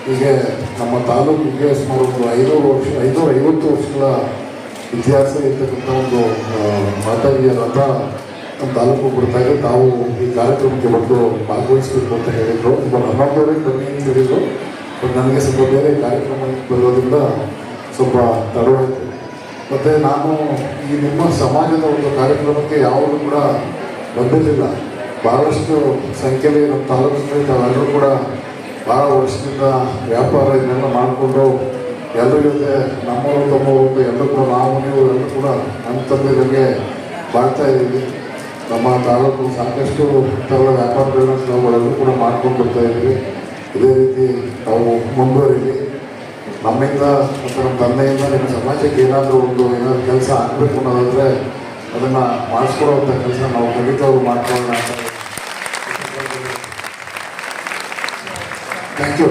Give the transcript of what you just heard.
ಹೀಗೆ ನಮ್ಮ ತಾಲೂಕಿಗೆ ಸುಮಾರು ಒಂದು 550 ವರ್ಷಗಳ ಇತಿಹಾಸ ಇರ್ತಕ್ಕಂಥ ಒಂದು ಮಾತಾಗಿಯ ರಥ ನಮ್ಮ ತಾಲೂಕು ಬಿಡ್ತಾ ಇದೆ. ತಾವು ಈ ಕಾರ್ಯಕ್ರಮಕ್ಕೆ ಬಂದು ಭಾಗವಹಿಸಬೇಕು ಅಂತ ಹೇಳಿದರು. ಇವಾಗ 11ವರೆಗೆ ಬನ್ನಿ ಅಂತ ಹೇಳಿದರು. ಬಟ್ ನನಗೆ ಸ್ವಲ್ಪ ಬೇರೆ ಕಾರ್ಯಕ್ರಮ ಬರೋದ್ರಿಂದ ಸ್ವಲ್ಪ ತಡವಾಯಿತು. ಮತ್ತು ನಾನು ಈ ನಿಮ್ಮ ಸಮಾಜದ ಒಂದು ಕಾರ್ಯಕ್ರಮಕ್ಕೆ ಯಾವಾಗಲೂ ಕೂಡ ಬಂದಿರಲಿಲ್ಲ. ಭಾಳಷ್ಟು ಸಂಖ್ಯೆಯಲ್ಲಿ ನಮ್ಮ ತಾಲೂಕಿನಲ್ಲಿ ತಾವೆಲ್ಲರೂ ಕೂಡ ಭಾಳ ವರ್ಷದಿಂದ ವ್ಯಾಪಾರ ಇದನ್ನೆಲ್ಲ ಮಾಡಿಕೊಂಡು ಎಲ್ಲರ ಜೊತೆ ನಮ್ಮವರು ತಮ್ಮವರು ಎಲ್ಲರೂ ಕೂಡ ನಾವು ನೀವು ಎಲ್ಲರೂ ಕೂಡ ನಮ್ಮ ತಂದೆಗಳಿಗೆ ಬಾಳ್ತಾ ಇದ್ದೀವಿ. ನಮ್ಮ ತಾಲೂಕು ಸಾಕಷ್ಟು ಥರದ ವ್ಯಾಪಾರಗಳನ್ನ ನಾವುಗಳೆಲ್ಲರೂ ಕೂಡ ಮಾಡ್ಕೊಂಡು ಬರ್ತಾ ಇದ್ದೀವಿ. ಇದೇ ರೀತಿ ನಾವು ಮುಂದುವರಿಲಿ. ನಮ್ಮಿಂದ ಮತ್ತು ನಮ್ಮ ತಂದೆಯಿಂದ ನಿಮ್ಮ ಸಮಾಜಕ್ಕೆ ಏನಾದರೂ ಕೆಲಸ ಆಗಬೇಕು ಅನ್ನೋದಾದರೆ ಅದನ್ನು ಮಾಡಿಸ್ಕೊಡುವಂಥ ಕೆಲಸ ನಾವು ಖಂಡಿತವಾಗೂ ಮಾಡ್ಕೊಳ್ಳೋಣ ಅಂತ. Thank you.